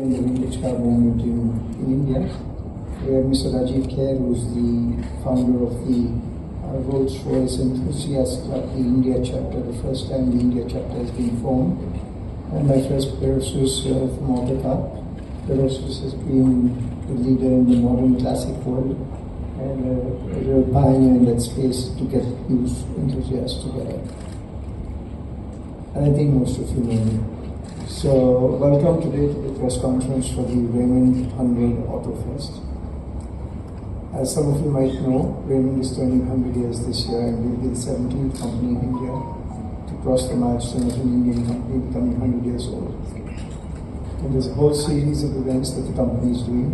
in the vintage car movement in India. We have Mr. Rajiv Kher, who is the founder of the Rolls-Royce Enthusiast Club, the India chapter. The first time the India chapter has been formed. And my first Peresus from Autocar. Peresus has been the leader in the modern classic world and a real pioneer in that space to get youth enthusiasts together. And I think most of you know me. So, welcome today to the press conference for the Raymond AutoFest. As some of you might know, Raymond is turning 100 years this year and will be the 17th company in India to cross the milestone of an Indian company becoming 100 years old. And there's a whole series of events that the company is doing.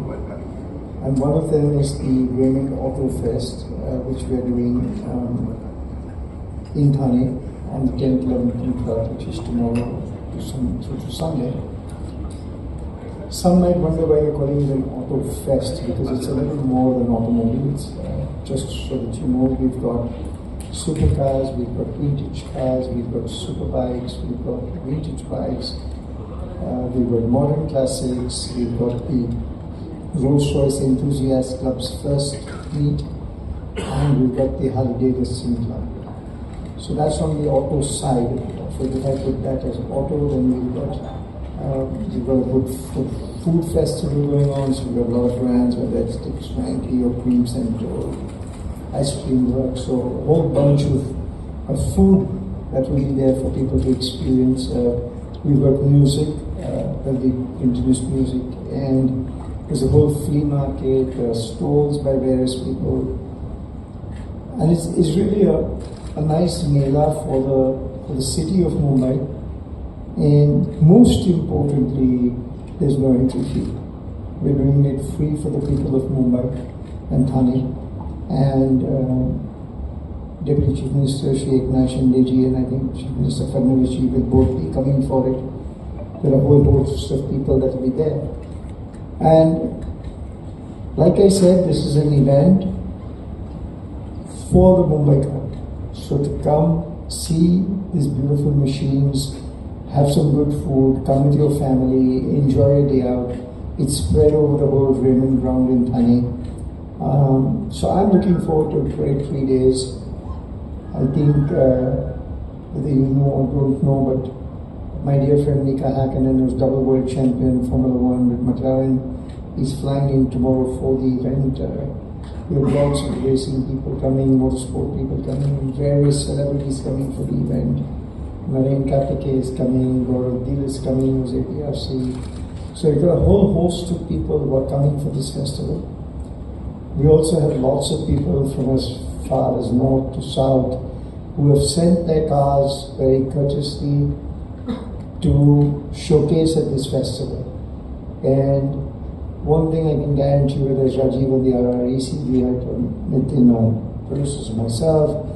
And one of them is the Raymond AutoFest, which we are doing in Thane on the 10th, 11th and 12th, which is tomorrow through to Sunday. Some might wonder why you're calling it an Auto Fest, because it's a little more than automobiles. Just so that you know, we've got supercars, we've got vintage cars, we've got superbikes, we've got vintage bikes, we've got modern classics, we've got the Rolls-Royce Enthusiast Club's first meet, and we've got the Harley-Davidson Club. So that's on the auto side. So if I put that as auto, then we've got a good food festival going on. So we've got a lot of brands, whether it's Tips 90 or Cream Center or Ice Cream Works. So a whole bunch of food that will be there for people to experience. We've got music, that we introduced music, and there's a whole flea market, stalls by various people. And it's really a nice mela for the city of Mumbai, and most importantly, there's no entry fee. We're doing it free for the people of Mumbai and Thane, and Deputy Chief Minister Sheikh Nashindeji and I think Chief Minister Fadnavis will both be coming for it. There are a whole host of people that will be there. And like I said, this is an event for the Mumbai crowd. So to come, see these beautiful machines, have some good food, come with your family, enjoy a day out. It's spread over the whole Raymond ground in Thane. So I'm looking forward to a great 3 days. I think, whether you know or don't know, but my dear friend Mika Hakkinen, who's double world champion Formula 1 with McLaren, is flying in tomorrow for the event. We have lots of racing people coming, motorsport people coming, various celebrities coming for the event. Naren Karthike is coming, Gaurav Dil is coming, who's APRC. So we've got a whole host of people who are coming for this festival. We also have lots of people from as far as north to south who have sent their cars very courteously to showcase at this festival. And one thing I can guarantee, whether it's Rajiv or the RREC, Nitin or producers or myself,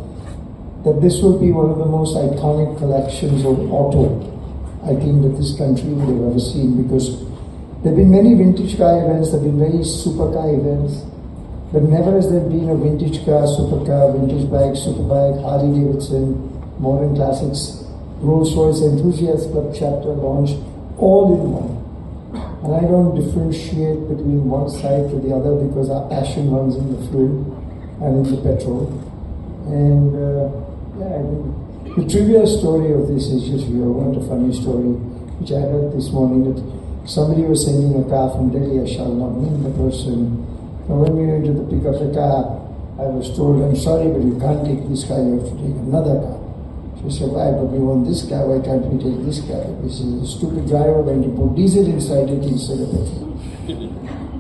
that this will be one of the most iconic collections of auto I think that this country would have ever seen, because there have been many vintage car events, there have been many supercar events, but never has there been a vintage car, supercar, vintage bike, superbike, Harley-Davidson, modern classics, Rolls-Royce Enthusiast Club chapter launched all in one. And I don't differentiate between one side to the other, because our passion runs in the fuel and in the petrol. And the trivia story of this is just real. What a funny story, which I heard this morning, that somebody was sending a car from Delhi. I shall not name the person. And when we went to the pick up the car, I was told, I'm sorry, but you can't take this car, you have to take another car. She said, why? But we want this car, why can't we take this car? This is a stupid driver going to put diesel inside it instead of petrol.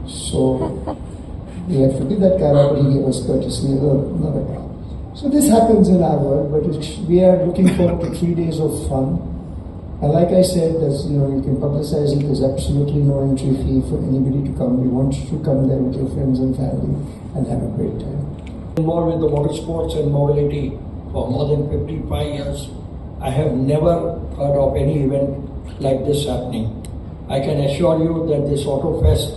So we have to give that car up, but he gave us courtesy another car. So this happens in our world, but we are looking forward to 3 days of fun. And like I said, you can publicize it. There's absolutely no entry fee for anybody to come. We want you to come there with your friends and family and have a great time. Involved with the motorsports and mobility for more than 55 years. I have never heard of any event like this happening. I can assure you that this Auto Fest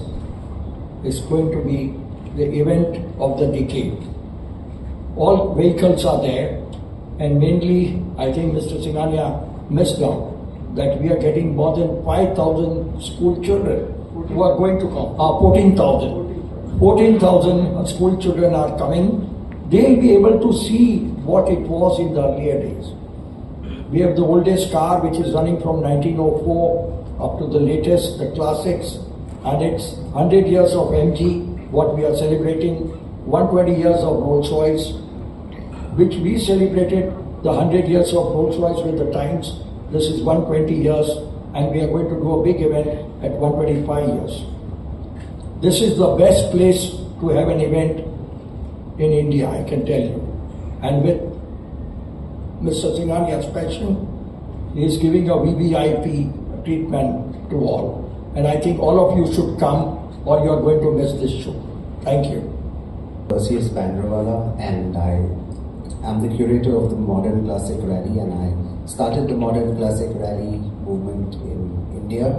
is going to be the event of the decade. All vehicles are there, and mainly I think Mr. Singhania missed out that we are getting more than 5,000 school children who are going to come. 14,000. 14,000 school children are coming. They'll be able to see what it was in the earlier days. We have the oldest car which is running from 1904 up to the latest, the classics, and it's 100 years of MG, what we are celebrating, 120 years of Rolls Royce, which we celebrated the 100 years of Rolls Royce with the Times. This is 120 years, and we are going to do a big event at 125 years. This is the best place to have an event in India, I can tell you. And with Mr. Singhania's passion, he is giving a VVIP treatment to all. And I think all of you should come or you are going to miss this show. Thank you. Perseus Bandrawala, and I am the curator of the Modern Classic Rally, and I started the Modern Classic Rally movement in India.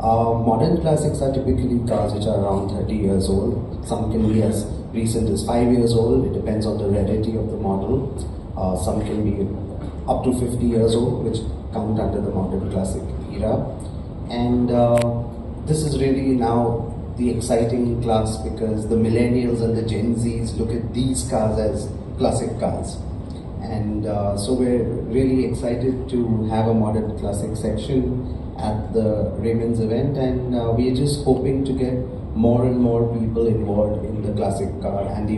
Modern classics are typically cars which are around 30 years old. Some can be as recent as 5 years old. It depends on the rarity of the model. Some can be up to 50 years old, which count under the modern classic era. And this is really now the exciting class, because the millennials and the Gen Zs look at these cars as classic cars. And so we're really excited to have a modern classic section at the Raymond's event, and we are just hoping to get more and more people involved in the classic car and the